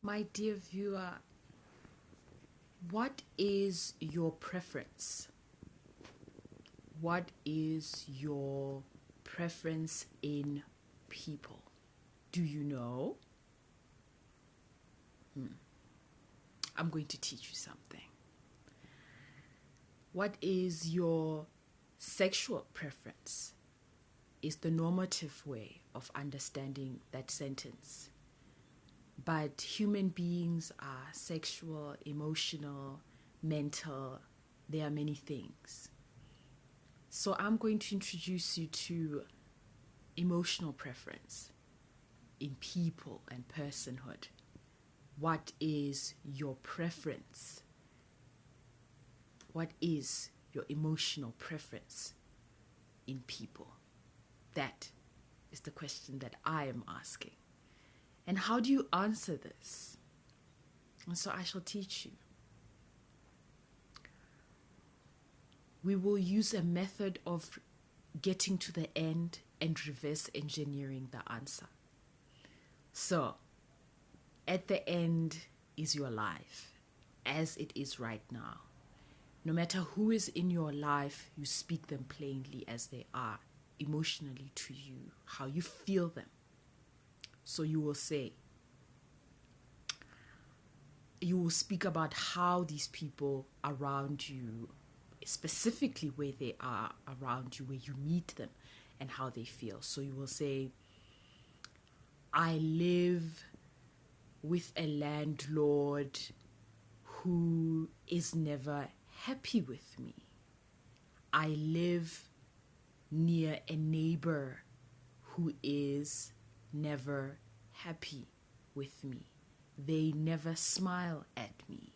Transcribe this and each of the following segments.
My dear viewer, what is your preference? What is your preference in people? Do you know? I'm going to teach you something. What is your sexual preference? Is the normative way of understanding that sentence. But human beings are sexual, emotional, mental. There are many things. So I'm going to introduce you to emotional preference in people and personhood. What is your preference? What is your emotional preference in people? That is the question that I am asking. And how do you answer this? And so I shall teach you. We will use a method of getting to the end and reverse engineering the answer. So, at the end is your life, as it is right now. No matter who is in your life, you speak them plainly as they are, emotionally to you, how you feel them. So you will say, you will speak about how these people around you, specifically where they are around you, where you meet them, and how they feel. So you will say, I live with a landlord who is never happy with me. I live near a neighbor who is never happy with me. They never smile at me.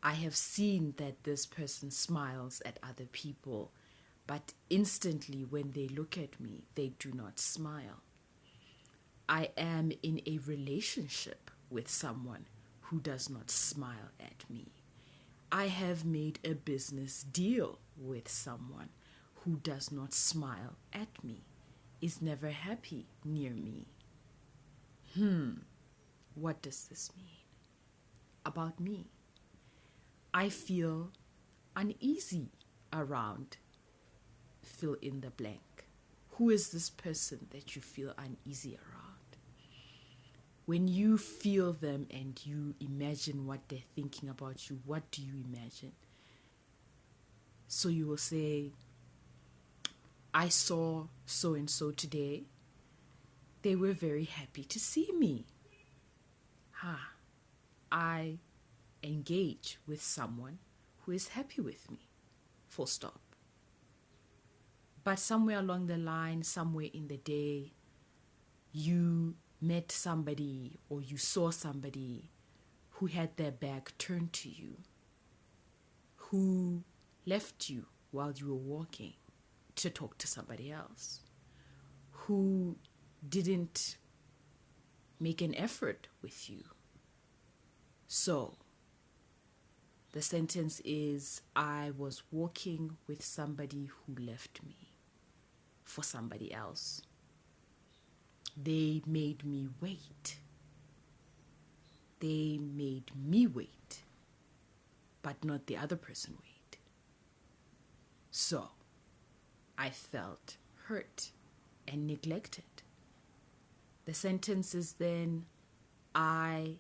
I have seen that this person smiles at other people, but instantly when they look at me, they do not smile. I am in a relationship with someone who does not smile at me. I have made a business deal with someone who does not smile at me, is never happy near me. What does this mean about me? I feel uneasy around fill in the blank. Who is this person that you feel uneasy around? When you feel them and you imagine what they're thinking about you, what do you imagine? So you will say, I saw so and so today. They were very happy to see me. I engage with someone who is happy with me. Full stop. But somewhere along the line, somewhere in the day, you met somebody or you saw somebody who had their back turned to you, who left you while you were walking to talk to somebody else, who didn't make an effort with you. So, the sentence is, I was walking with somebody who left me for somebody else. They made me wait. They made me wait, but not the other person wait. So, I felt hurt and neglected. The sentence is then, I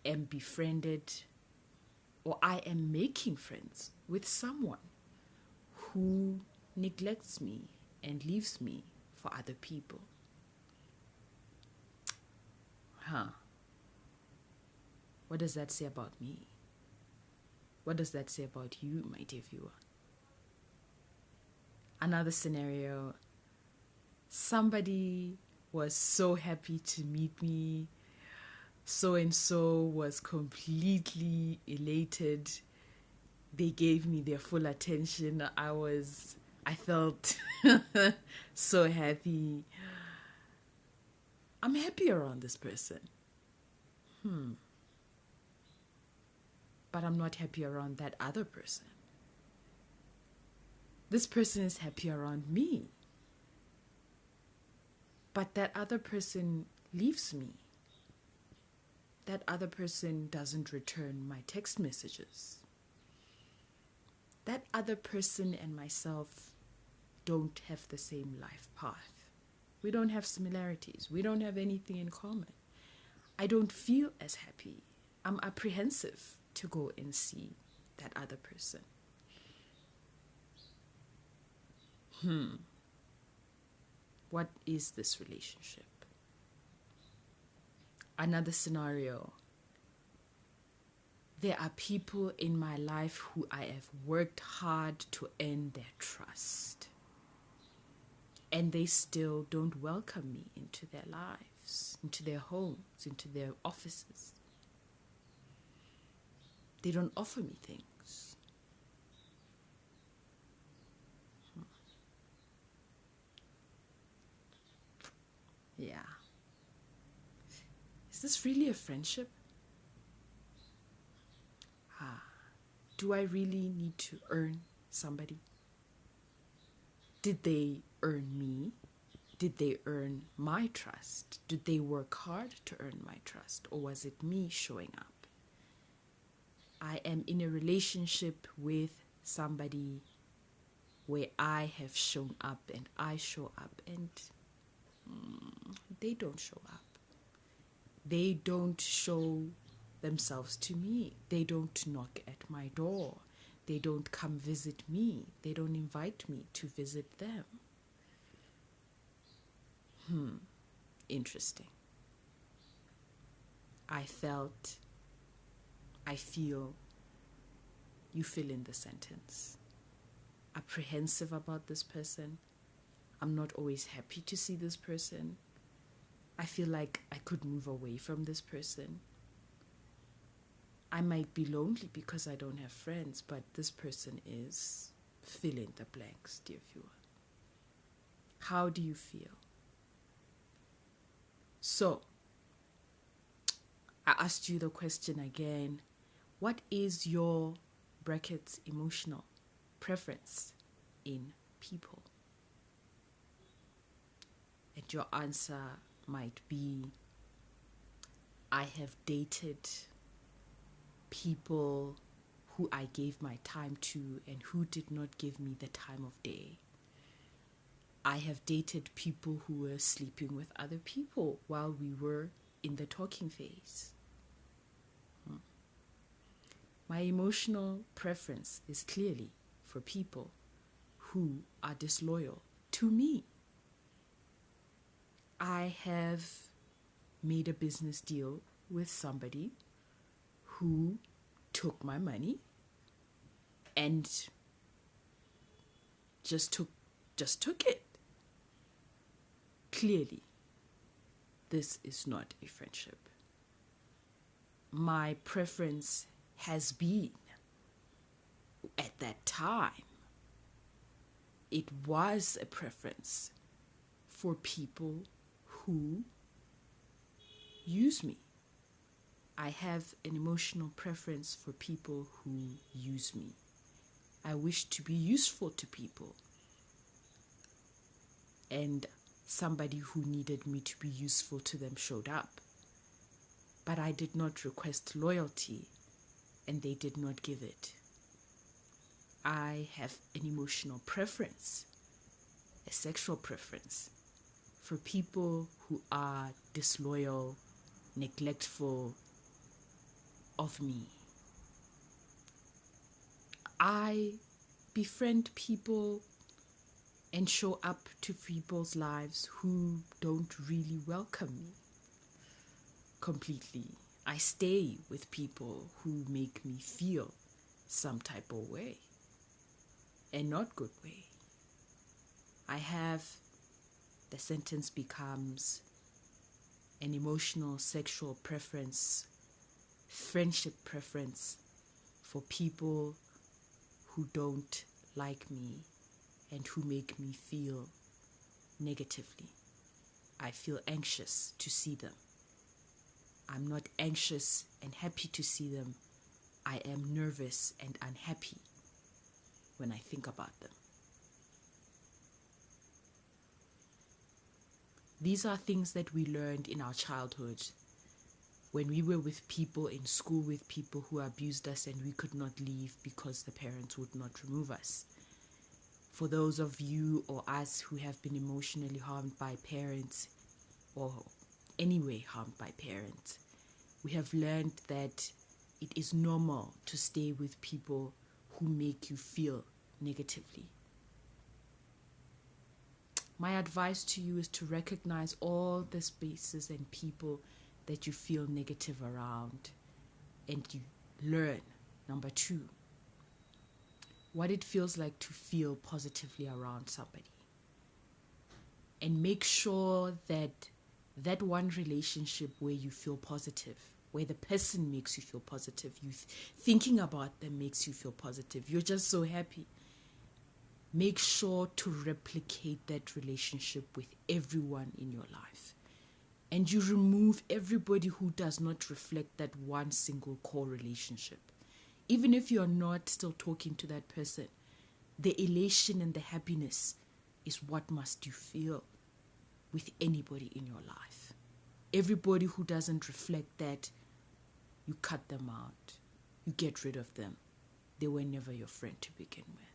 am befriended or I am making friends with someone who neglects me and leaves me for other people. What does that say about me? What does that say about you, my dear viewer? Another scenario, somebody was so happy to meet me. So and so was completely elated. They gave me their full attention. I felt so happy. I'm happy around this person. But I'm not happy around that other person. This person is happy around me. But that other person leaves me. that other person doesn't return my text messages. That other person and myself don't have the same life path. We don't have similarities. We don't have anything in common. I don't feel as happy. I'm apprehensive to go and see that other person. What is this relationship? Another scenario. There are people in my life who I have worked hard to earn their trust. And they still don't welcome me into their lives, into their homes, into their offices. They don't offer me things. Yeah. Is this really a friendship? Do I really need to earn somebody? Did they earn me? Did they earn my trust? Did they work hard to earn my trust? Or was it me showing up? I am in a relationship with somebody where I have shown up and I show up and they don't show up. They don't show themselves to me. They don't knock at my door. They don't come visit me. They don't invite me to visit them. Interesting. I feel, you fill in the sentence. Apprehensive about this person. I'm not always happy to see this person. I feel like I could move away from this person. I might be lonely because I don't have friends, but this person is, fill in the blanks, dear viewer. How do you feel? So, I asked you the question again. What is your brackets emotional preference in people? And your answer might be, I have dated people who I gave my time to and who did not give me the time of day. I have dated people who were sleeping with other people while we were in the talking phase. My emotional preference is clearly for people who are disloyal to me. I have made a business deal with somebody who took my money and just took it. Clearly, this is not a friendship. My preference has been, at that time, it was a preference for people who use me. I have an emotional preference for people who use me. I wish to be useful to people. And somebody who needed me to be useful to them showed up. But I did not request loyalty, and they did not give it. I have an emotional preference, a sexual preference, for people who are disloyal, neglectful of me. I befriend people and show up to people's lives who don't really welcome me completely. I stay with people who make me feel some type of way, and not good way. The sentence becomes an emotional sexual preference, friendship preference for people who don't like me and who make me feel negatively. I feel anxious to see them. I'm not anxious and happy to see them. I am nervous and unhappy when I think about them. These are things that we learned in our childhood when we were with people in school, with people who abused us and we could not leave because the parents would not remove us. For those of you or us who have been emotionally harmed by parents or anyway harmed by parents, we have learned that it is normal to stay with people who make you feel negatively. My advice to you is to recognize all the spaces and people that you feel negative around, and you learn, number 2, what it feels like to feel positively around somebody. And make sure that that one relationship where you feel positive, where the person makes you feel positive, thinking about them makes you feel positive, you're just so happy. Make sure to replicate that relationship with everyone in your life. And you remove everybody who does not reflect that one single core relationship. Even if you're not still talking to that person, the elation and the happiness is what must you feel with anybody in your life. Everybody who doesn't reflect that, you cut them out. You get rid of them. They were never your friend to begin with.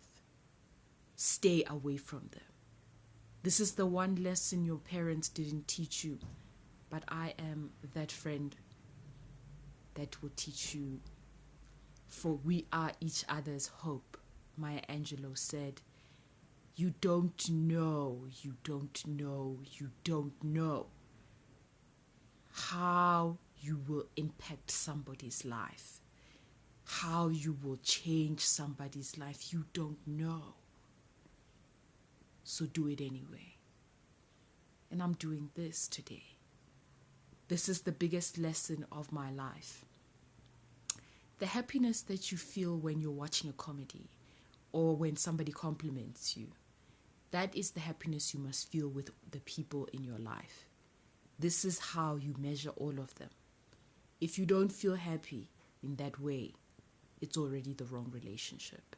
Stay away from them. This is the one lesson your parents didn't teach you, but I am that friend that will teach you. For we are each other's hope. Maya Angelou said, you don't know how you will impact somebody's life, how you will change somebody's life. You don't know. So do it anyway. And I'm doing this today. This is the biggest lesson of my life. The happiness that you feel when you're watching a comedy or when somebody compliments you, that is the happiness you must feel with the people in your life. This is how you measure all of them. If you don't feel happy in that way, it's already the wrong relationship.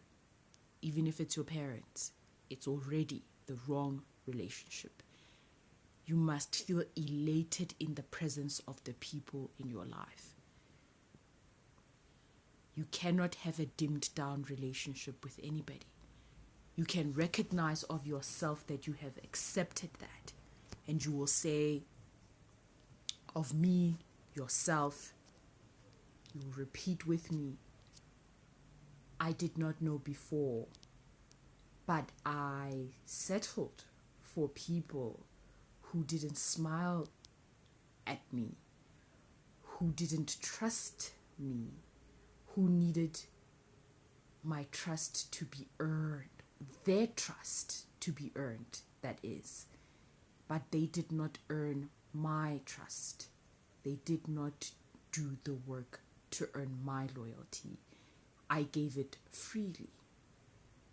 Even if it's your parents, it's already the wrong relationship. You must feel elated in the presence of the people in your life. You cannot have a dimmed down relationship with anybody. You can recognize of yourself that you have accepted that. And you will say, of me, yourself, you will repeat with me, I did not know before, but I settled for people who didn't smile at me, who didn't trust me, who needed my trust to be earned, their trust to be earned, that is. But they did not earn my trust. They did not do the work to earn my loyalty. I gave it freely.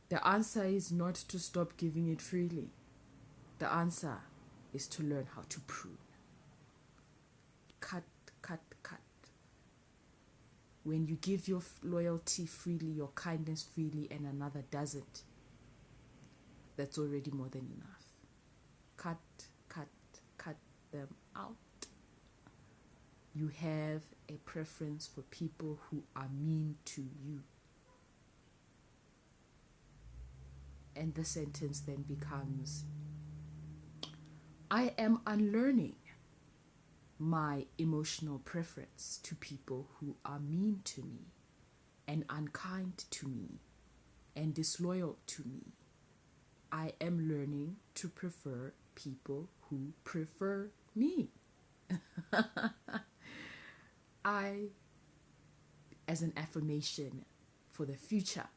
The answer is not to stop giving it freely. The answer is to learn how to prune. Cut. When you give your loyalty freely, your kindness freely, and another doesn't, that's already more than enough. Cut them out. You have a preference for people who are mean to you. And the sentence then becomes, I am unlearning my emotional preference to people who are mean to me and unkind to me and disloyal to me. I am learning to prefer people who prefer me. I, as an affirmation for the future,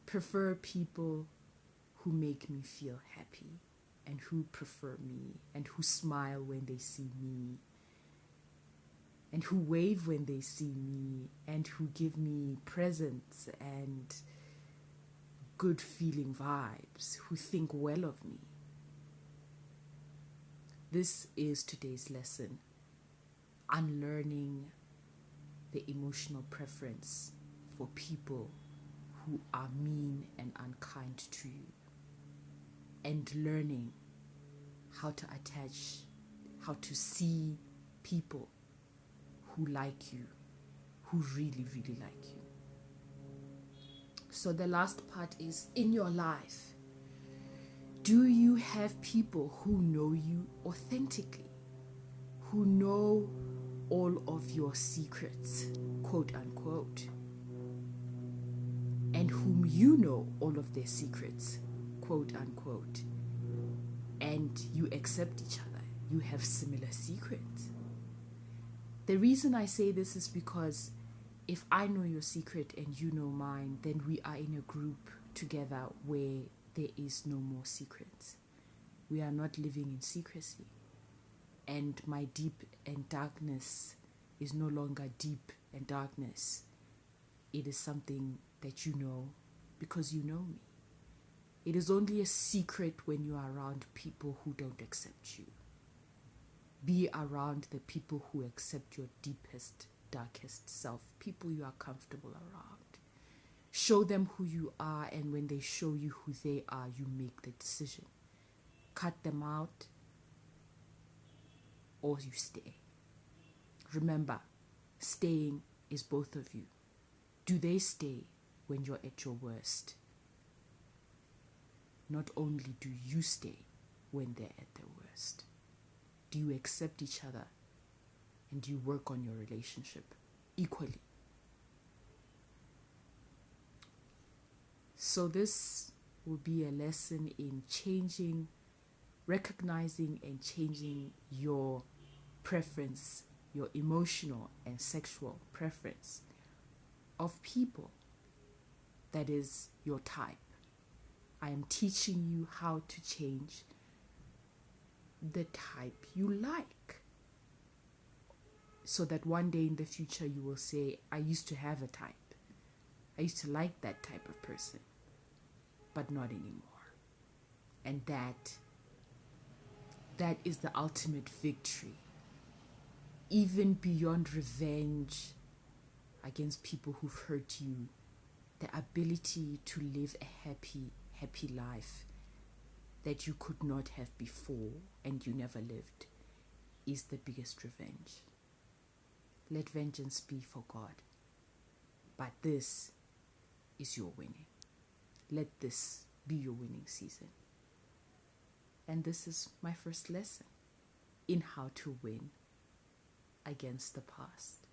prefer people who make me feel happy and who prefer me and who smile when they see me and who wave when they see me and who give me presents and good feeling vibes, who think well of me. This is today's lesson. Unlearning the emotional preference for people who are mean and unkind to you, and learning how to attach, how to see people who like you, who really, really like you. So the last part is, in your life, do you have people who know you authentically, who know all of your secrets, quote unquote, and whom you know all of their secrets, quote unquote, and you accept each other? You have similar secrets. The reason I say this is because if I know your secret and you know mine, then we are in a group together where there is no more secrets. We are not living in secrecy. And my deep and darkness is no longer deep and darkness. It is something that you know because you know me. It is only a secret when you are around people who don't accept you. Be around the people who accept your deepest, darkest self, people you are comfortable around. Show them who you are, and when they show you who they are, you make the decision. Cut them out, or you stay. Remember, staying is both of you. Do they stay when you're at your worst? Not only do you stay when they're at their worst. Do you accept each other, and do you work on your relationship equally? So this will be a lesson in recognizing and changing your preference, your emotional and sexual preference of people. That is your type. I am teaching you how to change the type you like, so that one day in the future you will say, I used to have a type. I used to like that type of person, but not anymore. And that is the ultimate victory. Even beyond revenge against people who've hurt you, the ability to live a happy life that you could not have before and you never lived is the biggest revenge. Let vengeance be for God. But this is your winning. Let this be your winning season. And this is my first lesson in how to win against the past.